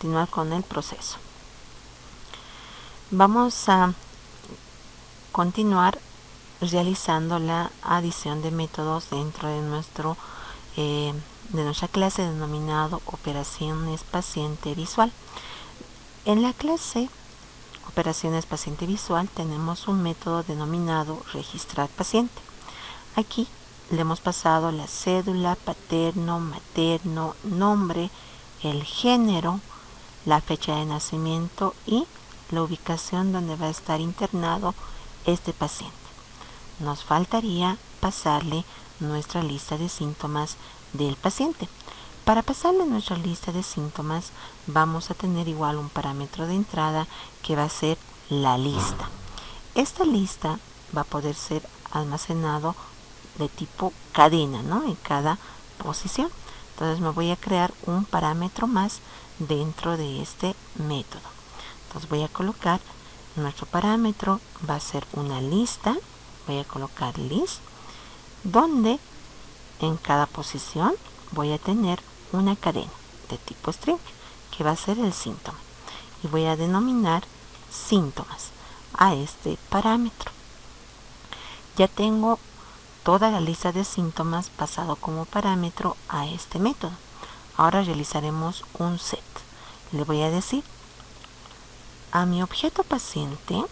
continuar con el proceso. Vamos a continuar realizando la adición de métodos dentro de nuestra clase denominado operaciones paciente visual. En la clase operaciones paciente visual tenemos un método denominado registrar paciente. Aquí le hemos pasado la cédula, paterno, materno, nombre, el género, la fecha de nacimiento y la ubicación donde va a estar internado este paciente. Nos faltaría pasarle nuestra lista de síntomas del paciente. Para pasarle nuestra lista de síntomas vamos a tener igual un parámetro de entrada que va a ser la lista. Esta lista va a poder ser almacenado de tipo cadena, ¿no? En cada posición. Entonces me voy a crear un parámetro más dentro de este método. Entonces voy a colocar nuestro parámetro, va a ser una lista. Voy a colocar list, donde en cada posición voy a tener una cadena de tipo string que va a ser el síntoma, y voy a denominar síntomas a este parámetro. Ya tengo toda la lista de síntomas pasado como parámetro a este método. Ahora realizaremos un set. Le voy a decir a mi objeto paciente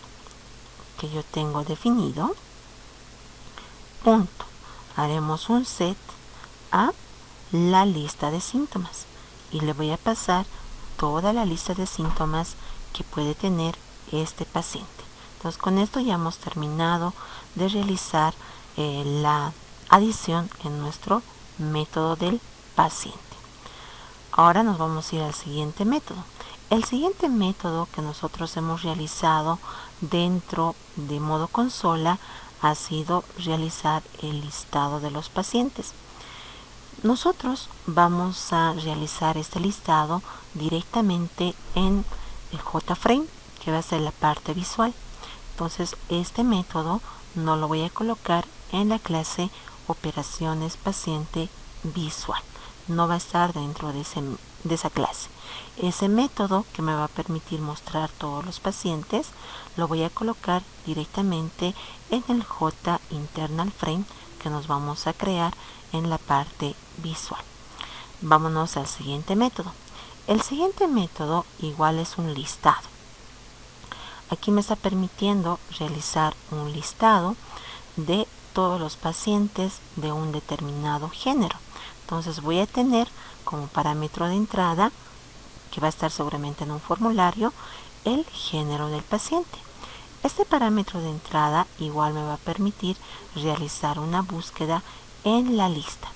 que yo tengo definido, punto, haremos un set a la lista de síntomas y le voy a pasar toda la lista de síntomas que puede tener este paciente. Entonces con esto ya hemos terminado de realizar la adición en nuestro método del paciente. Ahora nos vamos a ir al siguiente método. El siguiente método que nosotros hemos realizado dentro de modo consola ha sido realizar el listado de los pacientes. Nosotros vamos a realizar este listado directamente en el JFrame, que va a ser la parte visual. Entonces este método no lo voy a colocar en la clase operaciones paciente visual. No va a estar dentro de esa clase. Ese método que me va a permitir mostrar todos los pacientes lo voy a colocar directamente en el JInternalFrame que nos vamos a crear en la parte visual. Vámonos al siguiente método. El siguiente método igual es un listado. Aquí me está permitiendo realizar un listado de todos los pacientes de un determinado género. Entonces voy a tener como parámetro de entrada, que va a estar seguramente en un formulario, el género del paciente. Este parámetro de entrada igual me va a permitir realizar una búsqueda en la lista,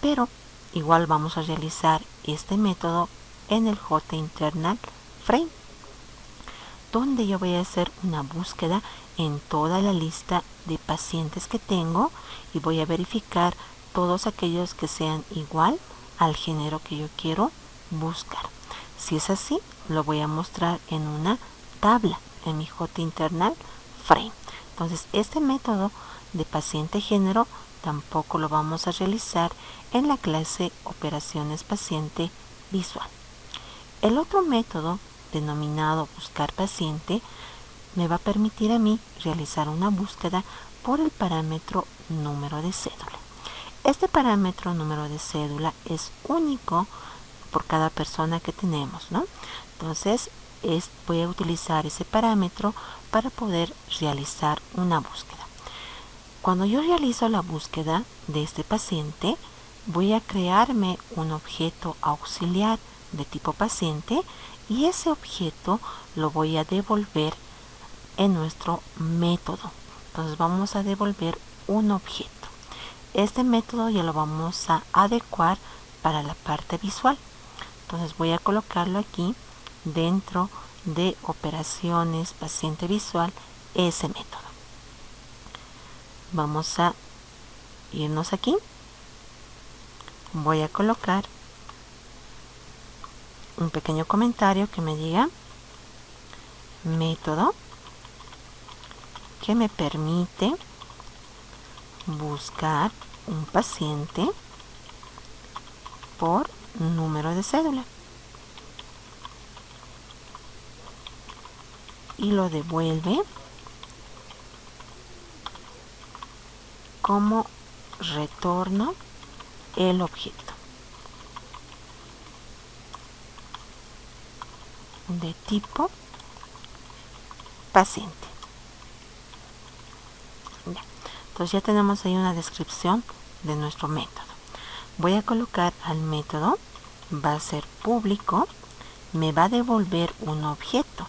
pero igual vamos a realizar este método en el JInternalFrame, donde yo voy a hacer una búsqueda en toda la lista de pacientes que tengo y voy a verificar todos aquellos que sean igual al género que yo quiero buscar. Si es así, lo voy a mostrar en una tabla en mi JInternalFrame. Entonces este método de paciente género tampoco lo vamos a realizar en la clase operaciones paciente visual. El otro método denominado buscar paciente me va a permitir a mí realizar una búsqueda por el parámetro número de cédula. Este parámetro número de cédula es único por cada persona que tenemos, ¿no? Entonces voy a utilizar ese parámetro para poder realizar una búsqueda. Cuando yo realizo la búsqueda de este paciente, voy a crearme un objeto auxiliar de tipo paciente y ese objeto lo voy a devolver en nuestro método. Entonces vamos a devolver un objeto. Este método ya lo vamos a adecuar para la parte visual. Entonces voy a colocarlo aquí dentro de operaciones paciente visual, ese método. Vamos a irnos aquí. Voy a colocar un pequeño comentario que me diga método que me permite buscar un paciente por número de cédula. y lo devuelve como retorno el objeto de tipo paciente. Ya. Entonces ya tenemos ahí una descripción de nuestro método. Voy a colocar al método, va a ser público, me va a devolver un objeto.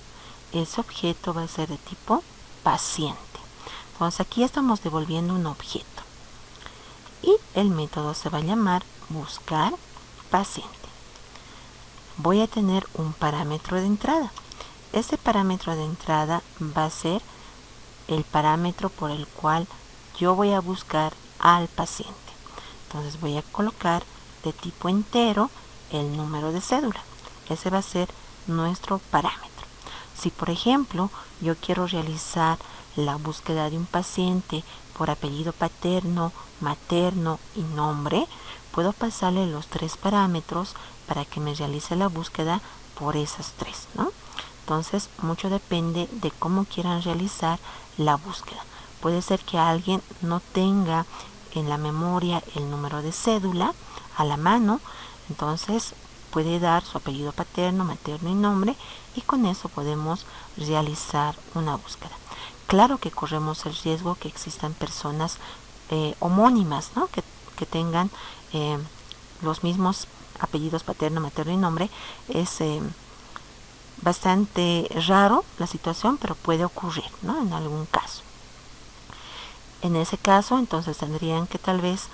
Ese objeto va a ser de tipo paciente. Entonces aquí estamos devolviendo un objeto. Y el método se va a llamar buscar paciente. Voy a tener un parámetro de entrada. Ese parámetro de entrada va a ser el parámetro por el cual yo voy a buscar al paciente. Entonces voy a colocar de tipo entero el número de cédula. Ese va a ser nuestro parámetro. Si por ejemplo yo quiero realizar la búsqueda de un paciente por apellido paterno, materno y nombre, puedo pasarle los 3 parámetros para que me realice la búsqueda por esas 3, ¿no? Entonces, mucho depende de cómo quieran realizar la búsqueda. Puede ser que alguien no tenga en la memoria el número de cédula a la mano, entonces puede dar su apellido paterno, materno y nombre, y con eso podemos realizar una búsqueda. Claro que corremos el riesgo que existan personas homónimas, ¿no? que tengan los mismos apellidos paterno, materno y nombre. Es bastante raro la situación, pero puede ocurrir, ¿no? En algún caso. En ese caso, entonces tendrían que tal vez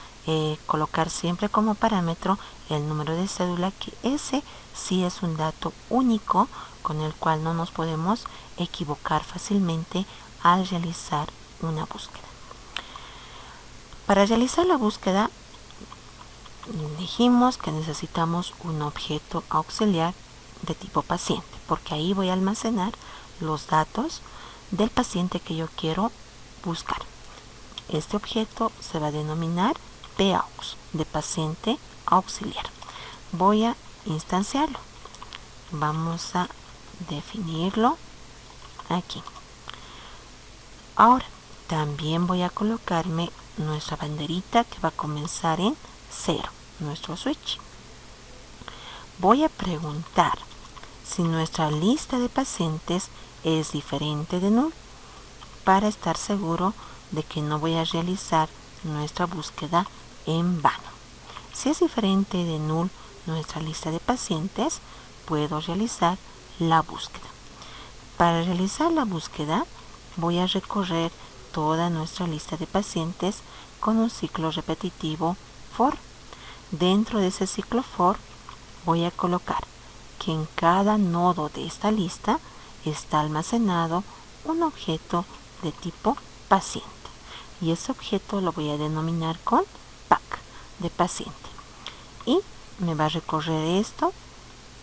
colocar siempre como parámetro el número de cédula, que ese sí es un dato único con el cual no nos podemos equivocar fácilmente al realizar una búsqueda. Para realizar la búsqueda dijimos que necesitamos un objeto auxiliar de tipo paciente, porque ahí voy a almacenar los datos del paciente que yo quiero buscar. Este objeto se va a denominar PAUX, de paciente auxiliar. Voy a instanciarlo. Vamos a definirlo aquí. Ahora, también voy a colocarme nuestra banderita que va a comenzar en 0, nuestro switch. Voy a preguntar si nuestra lista de pacientes es diferente de null, para estar seguro de que no voy a realizar nuestra búsqueda en vano. Si es diferente de null nuestra lista de pacientes, puedo realizar la búsqueda. Para realizar la búsqueda, voy a recorrer toda nuestra lista de pacientes con un ciclo repetitivo for. Dentro de ese ciclo for, voy a colocar que en cada nodo de esta lista está almacenado un objeto de tipo paciente. Y ese objeto lo voy a denominar con pack, de paciente. Y me va a recorrer esto,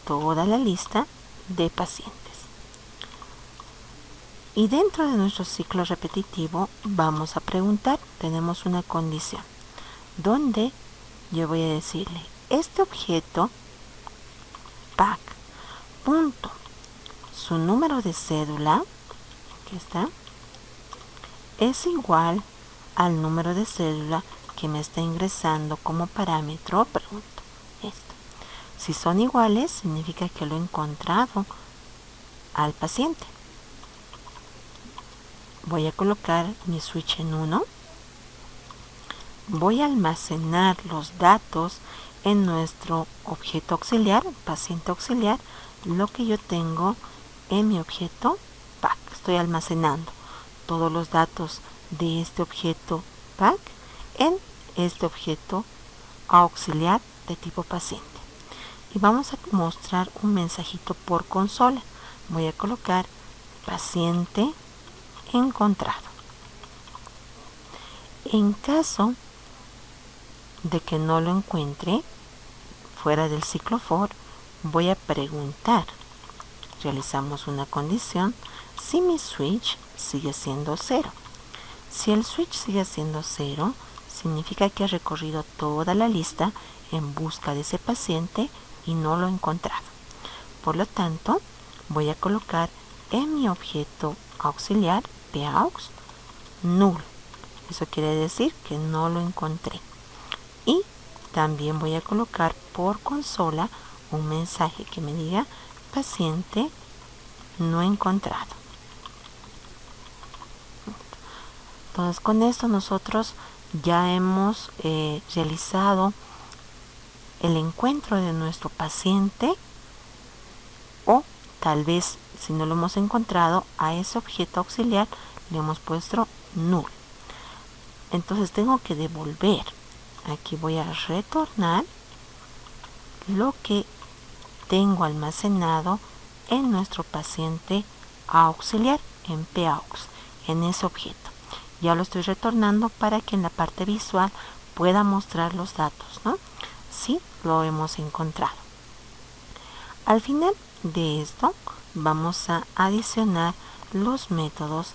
toda la lista de pacientes. Y dentro de nuestro ciclo repetitivo vamos a preguntar, tenemos una condición, donde yo voy a decirle, este objeto, pack, punto, su número de cédula, aquí está, es igual al número de cédula que me está ingresando como parámetro, pregunto, esto. Si son iguales, significa que lo he encontrado al paciente. Voy a colocar mi switch en 1. Voy a almacenar los datos en nuestro objeto auxiliar, paciente auxiliar, lo que yo tengo en mi objeto pack. Estoy almacenando todos los datos de este objeto pack en este objeto auxiliar de tipo paciente. Y vamos a mostrar un mensajito por consola. Voy a colocar paciente encontrado. En caso de que no lo encuentre fuera del ciclo for, voy a preguntar, realizamos una condición, si mi switch sigue siendo 0. Si el switch sigue siendo 0, significa que he recorrido toda la lista en busca de ese paciente y no lo he encontrado. Por lo tanto, voy a colocar en mi objeto auxiliar PAUX null. Eso quiere decir que no lo encontré. Y también voy a colocar por consola un mensaje que me diga paciente no encontrado. Entonces con esto nosotros ya hemos realizado el encuentro de nuestro paciente, o tal vez si no lo hemos encontrado, a ese objeto auxiliar le hemos puesto null. Entonces tengo que devolver. Aquí voy a retornar lo que tengo almacenado en nuestro paciente auxiliar, en PAUX, en ese objeto. Ya lo estoy retornando para que en la parte visual pueda mostrar los datos, ¿no? Sí, lo hemos encontrado. Al final de esto vamos a adicionar los métodos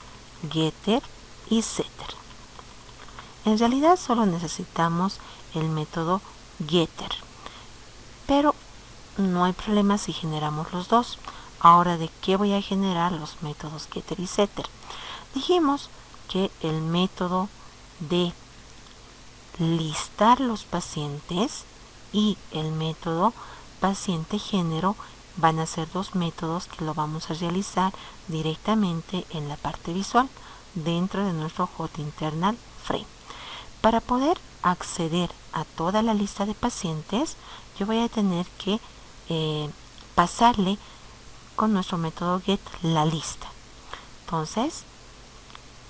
getter y setter. En realidad solo necesitamos el método getter, pero no hay problema si generamos los dos. Ahora, ¿de qué voy a generar los métodos getter y setter? Dijimos que el método de listar los pacientes y el método paciente género van a ser dos métodos que lo vamos a realizar directamente en la parte visual dentro de nuestro hot-internal frame. Para poder acceder a toda la lista de pacientes, yo voy a tener que pasarle con nuestro método get la lista. Entonces,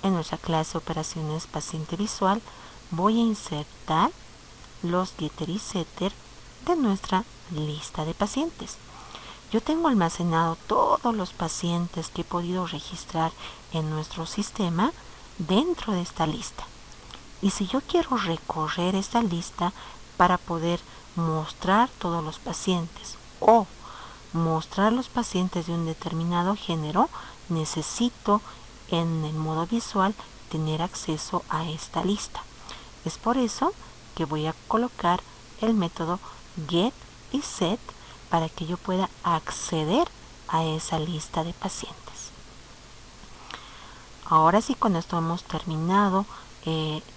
en nuestra clase operaciones paciente visual, voy a insertar los getter y setter de nuestra lista de pacientes. Yo tengo almacenado todos los pacientes que he podido registrar en nuestro sistema dentro de esta lista. Y si yo quiero recorrer esta lista para poder mostrar todos los pacientes o mostrar los pacientes de un determinado género, necesito en el modo visual tener acceso a esta lista. Es por eso que voy a colocar el método get y set para que yo pueda acceder a esa lista de pacientes. Ahora sí, con esto hemos terminado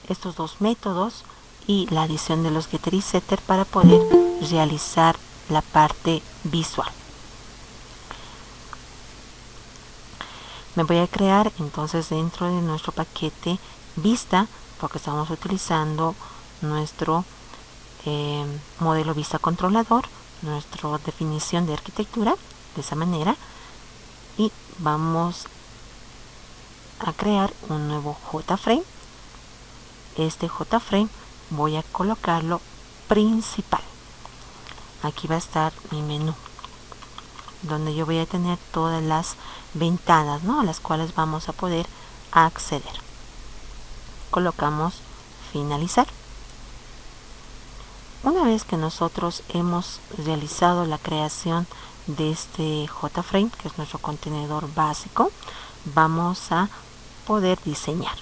estos dos métodos y la adición de los getter y setter para poder realizar la parte visual. Me voy a crear entonces dentro de nuestro paquete vista, porque estamos utilizando nuestro modelo vista controlador, nuestra definición de arquitectura de esa manera, y vamos a crear un nuevo JFrame. Este JFrame voy a colocarlo principal. Aquí va a estar mi menú, donde yo voy a tener todas las ventanas, ¿no?, a las cuales vamos a poder acceder. Colocamos finalizar. Una vez que nosotros hemos realizado la creación de este JFrame, que es nuestro contenedor básico, vamos a poder diseñar.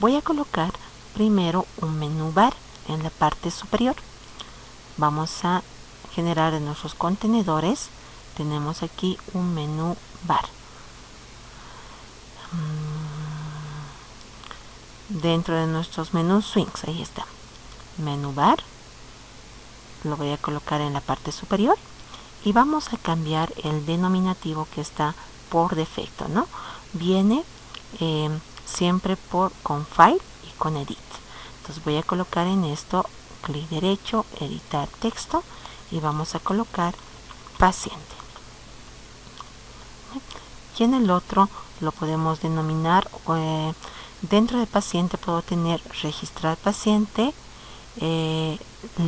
Voy a colocar primero un menú bar en la parte superior. Vamos a generar en nuestros contenedores. Tenemos aquí un menú bar. Dentro de nuestros menús swings, ahí está. Menú bar. Lo voy a colocar en la parte superior. Y vamos a cambiar el denominativo que está por defecto, ¿no? Viene siempre con File y con Edit. Entonces voy a colocar en esto, clic derecho, editar texto, y vamos a colocar paciente. Y en el otro lo podemos denominar, dentro de paciente puedo tener registrar paciente,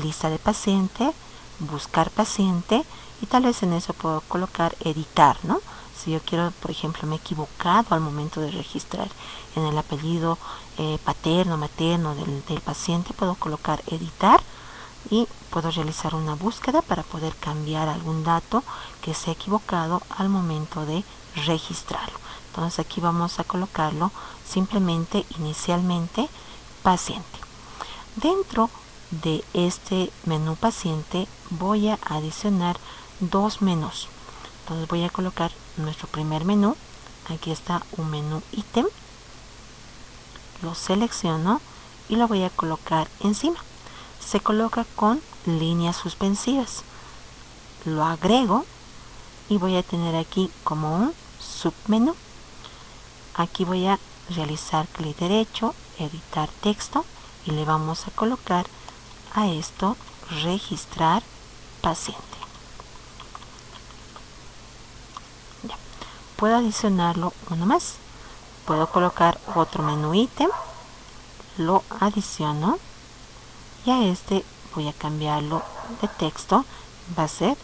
lista de paciente, buscar paciente, y tal vez en eso puedo colocar editar, ¿no? Si yo quiero, por ejemplo, me he equivocado al momento de registrar en el apellido paterno, materno del paciente, puedo colocar editar y puedo realizar una búsqueda para poder cambiar algún dato que se ha equivocado al momento de registrarlo. Entonces aquí vamos a colocarlo simplemente inicialmente paciente. Dentro de este menú paciente voy a adicionar dos menús. Entonces voy a colocar nuestro primer menú, aquí está un menú ítem, lo selecciono y lo voy a colocar encima. Se coloca con líneas suspensivas. Lo agrego y voy a tener aquí como un submenú. Aquí voy a realizar clic derecho, editar texto y le vamos a colocar a esto registrar paciente. Ya. Puedo adicionarlo uno más. Puedo colocar otro menú ítem, lo adiciono y a este voy a cambiarlo de texto. Va a ser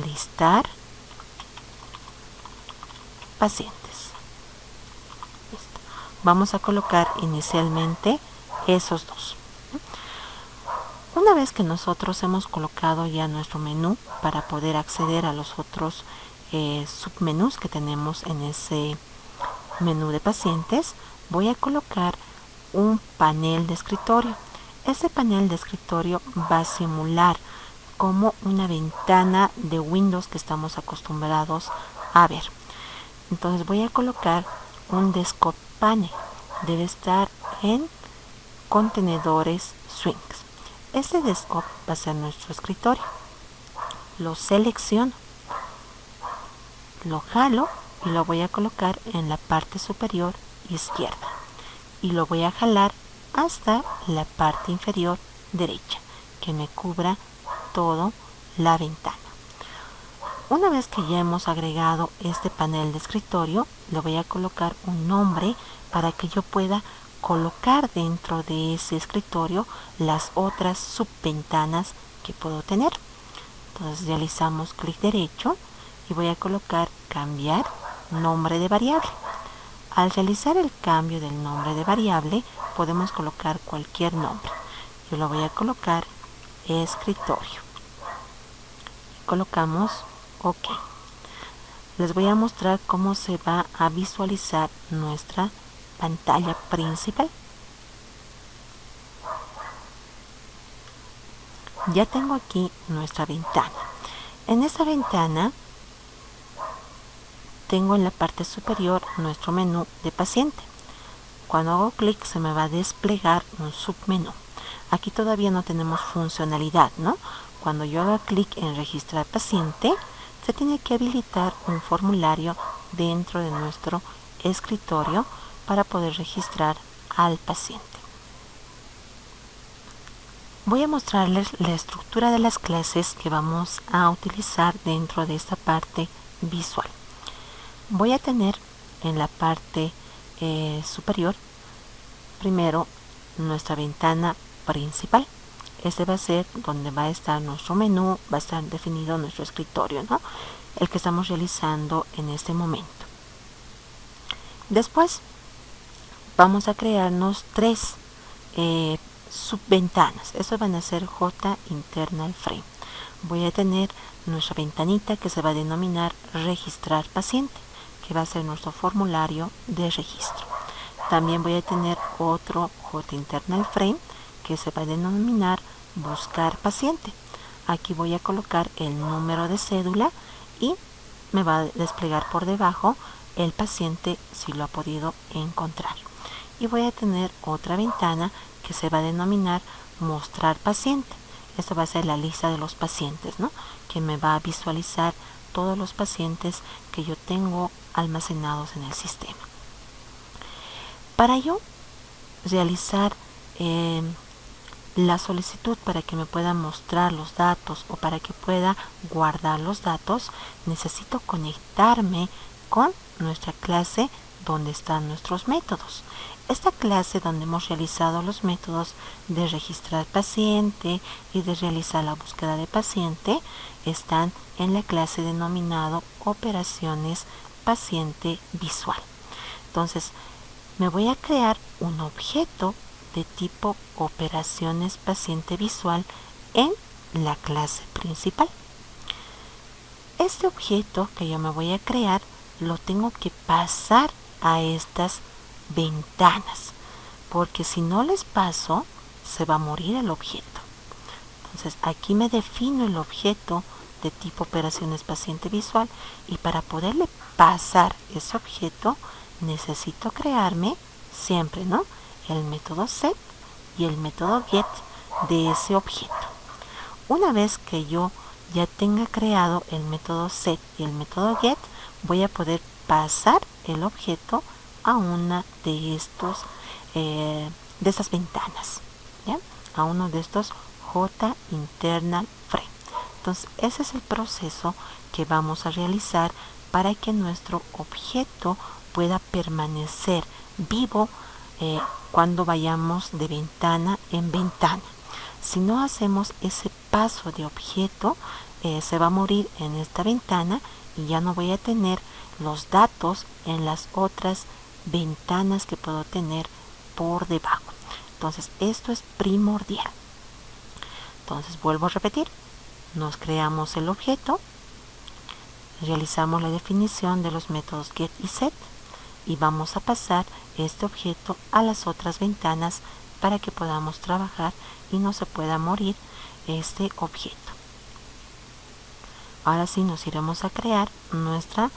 listar pacientes. Listo. Vamos a colocar inicialmente esos dos. Una vez que nosotros hemos colocado ya nuestro menú para poder acceder a los otros submenús que tenemos en ese menú de pacientes, voy a colocar un panel de escritorio. Este panel de escritorio va a simular como una ventana de Windows que estamos acostumbrados a ver. Entonces voy a colocar un desktop panel. Debe estar en contenedores swings. Este desktop va a ser nuestro escritorio. Lo selecciono, lo jalo y lo voy a colocar en la parte superior izquierda y lo voy a jalar hasta la parte inferior derecha, que me cubra toda la ventana. Una vez que ya hemos agregado este panel de escritorio, le voy a colocar un nombre para que yo pueda colocar dentro de ese escritorio las otras subventanas que puedo tener. Entonces realizamos clic derecho y voy a colocar cambiar nombre de variable. Al realizar el cambio del nombre de variable podemos colocar cualquier nombre. Yo lo voy a colocar escritorio. Colocamos OK. Les voy a mostrar cómo se va a visualizar nuestra pantalla principal. Ya tengo aquí nuestra ventana. En esta ventana tengo en la parte superior nuestro menú de paciente. Cuando hago clic se me va a desplegar un submenú. Aquí todavía no tenemos funcionalidad, ¿no? Cuando yo haga clic en registrar paciente, se tiene que habilitar un formulario dentro de nuestro escritorio para poder registrar al paciente. Voy a mostrarles la estructura de las clases que vamos a utilizar dentro de esta parte visual. Voy a tener en la parte superior primero nuestra ventana principal. Este va a ser donde va a estar nuestro menú, va a estar definido nuestro escritorio, ¿no? El que estamos realizando en este momento. Después vamos a crearnos tres subventanas. Estos van a ser J Internal Frame. Voy a tener nuestra ventanita que se va a denominar registrar paciente, que va a ser nuestro formulario de registro. También voy a tener otro J Internal Frame que se va a denominar buscar paciente. Aquí voy a colocar el número de cédula y me va a desplegar por debajo el paciente si lo ha podido encontrar. Y voy a tener otra ventana que se va a denominar mostrar paciente. Esto va a ser la lista de los pacientes, ¿no? Que me va a visualizar todos los pacientes que yo tengo almacenados en el sistema. Para yo realizar la solicitud para que me pueda mostrar los datos o para que pueda guardar los datos, necesito conectarme con nuestra clase donde están nuestros métodos. Esta clase donde hemos realizado los métodos de registrar paciente y de realizar la búsqueda de paciente están en la clase denominado operaciones paciente visual. Entonces me voy a crear un objeto de tipo operaciones paciente visual en la clase principal. Este objeto que yo me voy a crear lo tengo que pasar a estas ventanas, porque si no les paso se va a morir el objeto. Entonces aquí me defino el objeto de tipo operaciones paciente visual, y para poderle pasar ese objeto necesito crearme siempre, ¿no?, el método set y el método get de ese objeto. Una vez que yo ya tenga creado el método set y el método get, voy a poder pasar el objeto a una de estos de estas ventanas, ¿ya?, a uno de estos J-Internal Frame. Entonces ese es el proceso que vamos a realizar para que nuestro objeto pueda permanecer vivo cuando vayamos de ventana en ventana. Si no hacemos ese paso de objeto, se va a morir en esta ventana y ya no voy a tener los datos en las otras ventanas que puedo tener por debajo. Entonces esto es primordial. Entonces vuelvo a repetir, nos creamos el objeto, realizamos la definición de los métodos get y set y vamos a pasar este objeto a las otras ventanas para que podamos trabajar y no se pueda morir este objeto. Ahora sí nos iremos a crear nuestro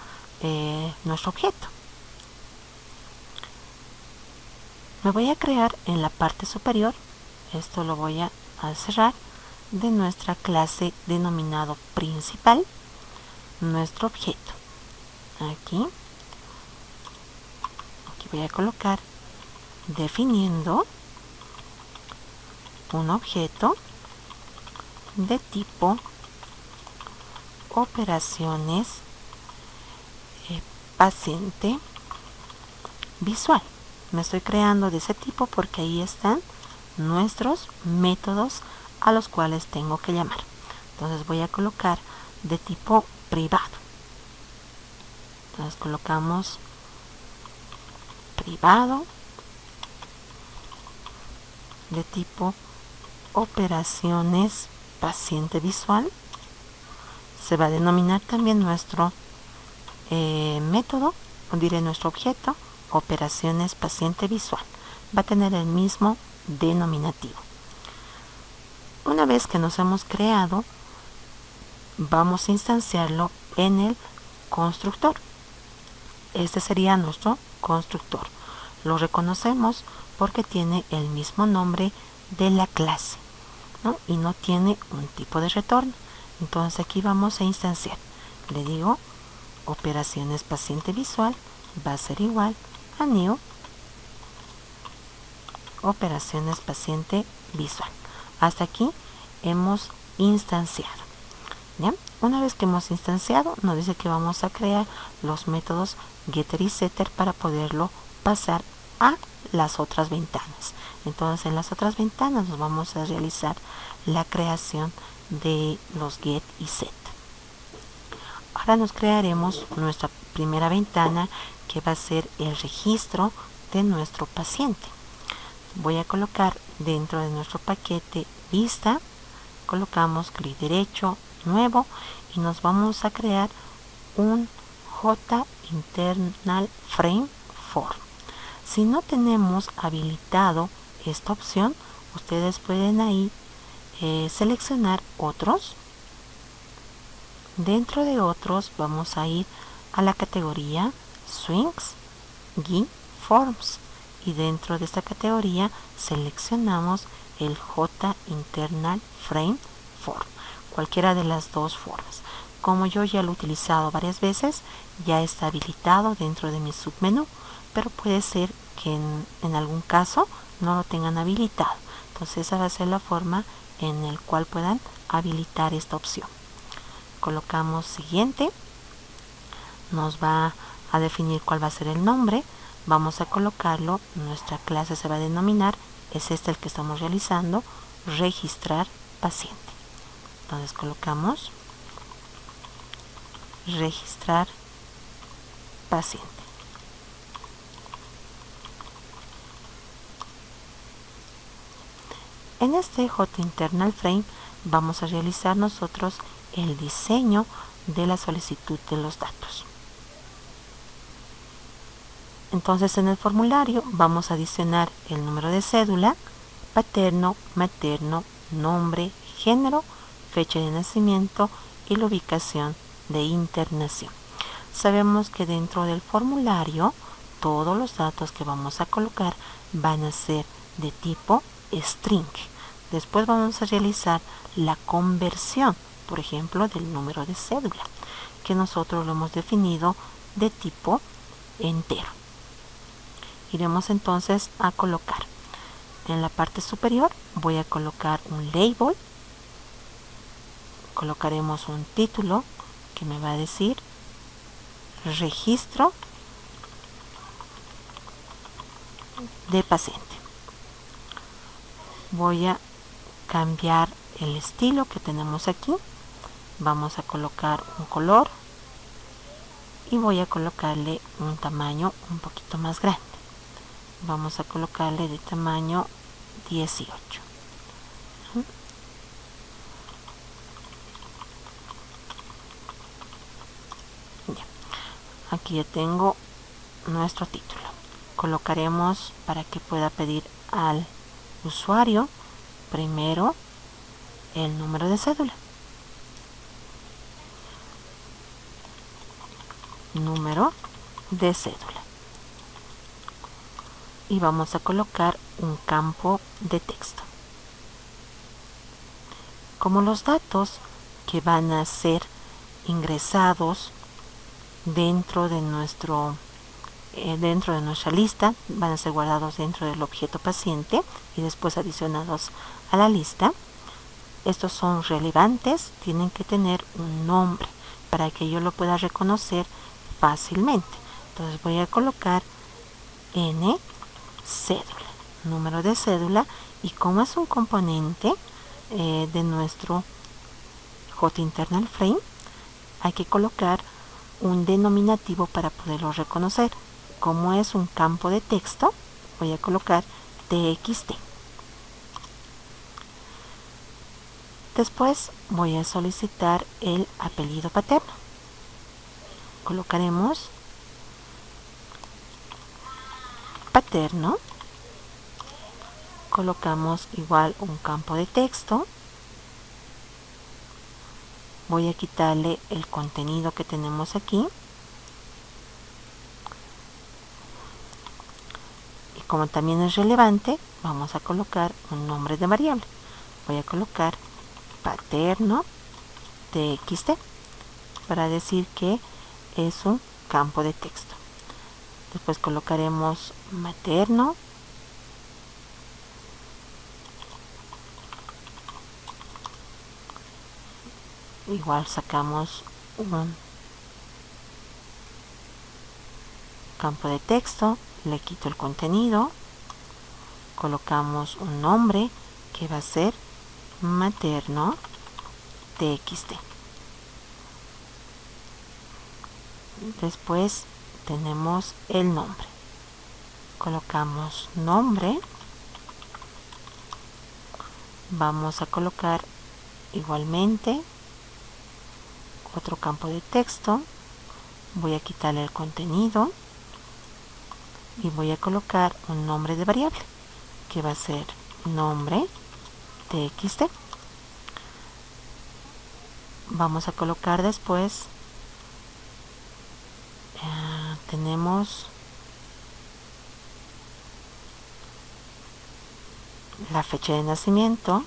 objeto. Me voy a crear en la parte superior, esto lo voy a cerrar, de nuestra clase denominado principal, nuestro objeto. Aquí voy a colocar definiendo un objeto de tipo operaciones paciente visual. Me estoy creando de ese tipo porque ahí están nuestros métodos a los cuales tengo que llamar. Entonces voy a colocar de tipo privado. Entonces colocamos privado de tipo operaciones paciente visual. Se va a denominar también nuestro método, o diré nuestro objeto, operaciones paciente visual. Va a tener el mismo denominativo. Una vez que nos hemos creado, vamos a instanciarlo en el constructor. Este sería nuestro constructor. Lo reconocemos porque tiene el mismo nombre de la clase, ¿no?, y no tiene un tipo de retorno. Entonces aquí vamos a instanciar. Le digo operaciones paciente visual, va a ser igual a new operaciones paciente visual. Hasta aquí hemos instanciado, ¿ya? Una vez que hemos instanciado, nos dice que vamos a crear los métodos getter y setter para poderlo pasar a las otras ventanas. Entonces en las otras ventanas nos vamos a realizar la creación de los get y set. Ahora nos crearemos nuestra primera ventana, que va a ser el registro de nuestro paciente. Voy a colocar dentro de nuestro paquete vista, colocamos clic derecho, nuevo, y nos vamos a crear un J-Internal Frame Form. Si no tenemos habilitado esta opción, ustedes pueden ahí seleccionar otros. Dentro de otros vamos a ir a la categoría Swings GUI Forms, y dentro de esta categoría seleccionamos el J-Internal Frame Form, cualquiera de las dos formas. Como yo ya lo he utilizado varias veces, ya está habilitado dentro de mi submenú, pero puede ser que en algún caso no lo tengan habilitado. Entonces esa va a ser la forma en la cual puedan habilitar esta opción. Colocamos siguiente, nos va a definir cuál va a ser el nombre, vamos a colocarlo, nuestra clase se va a denominar, es este el que estamos realizando, registrar paciente. Entonces colocamos registrar paciente. En este J-Internal Frame vamos a realizar nosotros el diseño de la solicitud de los datos. Entonces en el formulario vamos a adicionar el número de cédula, paterno, materno, nombre, género, fecha de nacimiento y la ubicación de internación. Sabemos que dentro del formulario todos los datos que vamos a colocar van a ser de tipo string. Después vamos a realizar la conversión, por ejemplo, del número de cédula, que nosotros lo hemos definido de tipo entero. Iremos entonces a colocar. En la parte superior voy a colocar un label. Colocaremos un título que me va a decir registro de paciente. Voy a cambiar el estilo que tenemos aquí. Vamos a colocar un color y voy a colocarle un tamaño un poquito más grande. Vamos a colocarle de tamaño 18. Ya. Aquí ya tengo nuestro título. Colocaremos para que pueda pedir al usuario primero el número de cédula. Número de cédula. Y vamos a colocar un campo de texto. Como los datos que van a ser ingresados dentro de nuestra lista van a ser guardados dentro del objeto paciente y después adicionados a la lista. Estos son relevantes, tienen que tener un nombre para que yo lo pueda reconocer fácilmente. Entonces voy a colocar N cédula, número de cédula, y como es un componente de nuestro hot internal frame, hay que colocar un denominativo para poderlo reconocer. Como es un campo de texto, voy a colocar txt. Después voy a solicitar el apellido paterno. Colocaremos paterno. Colocamos igual un campo de texto. Voy a quitarle el contenido que tenemos aquí. Y como también es relevante, vamos a colocar un nombre de variable. Voy a colocar paterno txt para decir que es un campo de texto. Después colocaremos materno. Igual sacamos un campo de texto, le quito el contenido, colocamos un nombre que va a ser materno txt. Después tenemos el nombre. Colocamos nombre. Vamos a colocar igualmente otro campo de texto. Voy a quitarle el contenido y voy a colocar un nombre de variable que va a ser nombre txt. Vamos a colocar después tenemos la fecha de nacimiento.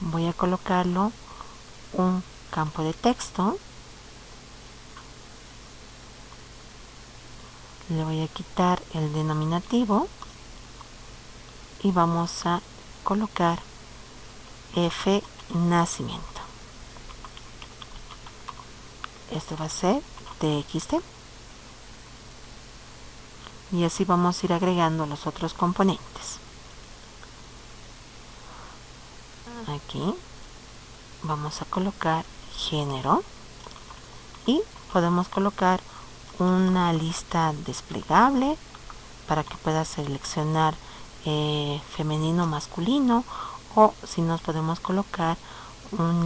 Voy a colocarlo un campo de texto. Le voy a quitar el denominativo y vamos a colocar F nacimiento. Esto va a ser txt. Y así vamos a ir agregando los otros componentes. Aquí vamos a colocar género y podemos colocar una lista desplegable para que pueda seleccionar femenino, masculino, o si nos podemos colocar un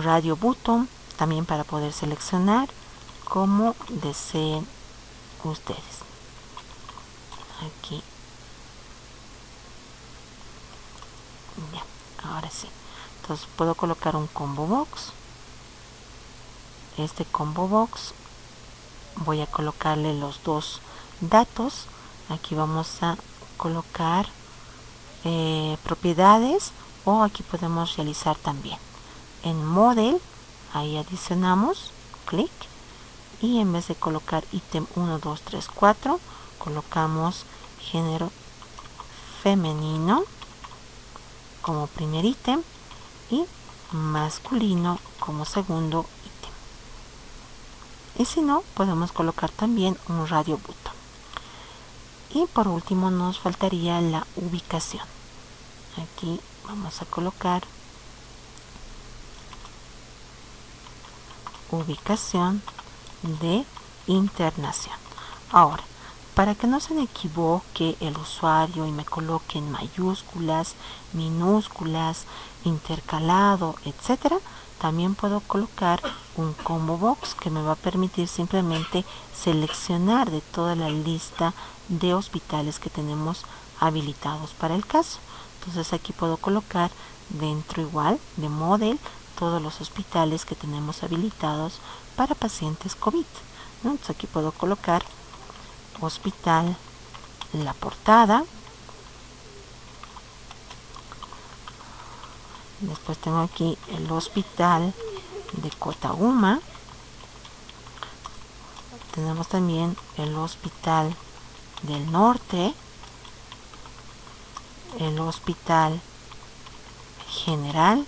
radio button también para poder seleccionar como deseen ustedes. Aquí Ahora sí. Entonces puedo colocar un combo box. Este combo box voy a colocarle los dos datos. Aquí vamos a colocar propiedades, o aquí podemos realizar también en model. Ahí adicionamos, clic, y en vez de colocar ítem 1, 2, 3, 4, colocamos género femenino como primer ítem y masculino como segundo ítem. Y si no, podemos colocar también un radio button. Y por último nos faltaría la ubicación. Aquí vamos a colocar ubicación de internación. Ahora, para que no se me equivoque el usuario y me coloque en mayúsculas, minúsculas, intercalado, etcétera, también puedo colocar un combo box que me va a permitir simplemente seleccionar de toda la lista de hospitales que tenemos habilitados para el caso. Entonces aquí puedo colocar dentro igual de model todos los hospitales que tenemos habilitados para pacientes COVID, ¿no? Entonces aquí puedo colocar hospital La Portada. Después tengo aquí el hospital de Cotauma. Tenemos también el hospital del norte, el hospital general,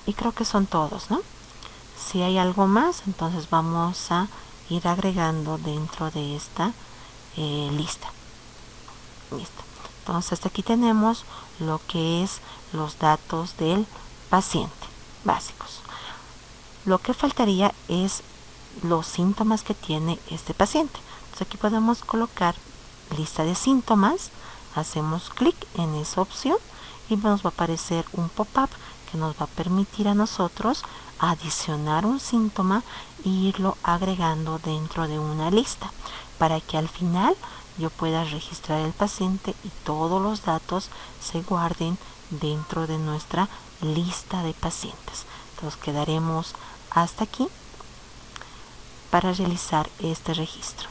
y creo que son todos, ¿no? Si hay algo más, entonces vamos a ir agregando dentro de esta lista. Listo. Entonces hasta aquí tenemos lo que es los datos del paciente básicos. Lo que faltaría es los síntomas que tiene este paciente. Entonces aquí podemos colocar lista de síntomas. Hacemos clic en esa opción y nos va a aparecer un pop-up que nos va a permitir a nosotros adicionar un síntoma e irlo agregando dentro de una lista para que al final yo pueda registrar el paciente y todos los datos se guarden dentro de nuestra lista de pacientes. Entonces quedaremos hasta aquí para realizar este registro.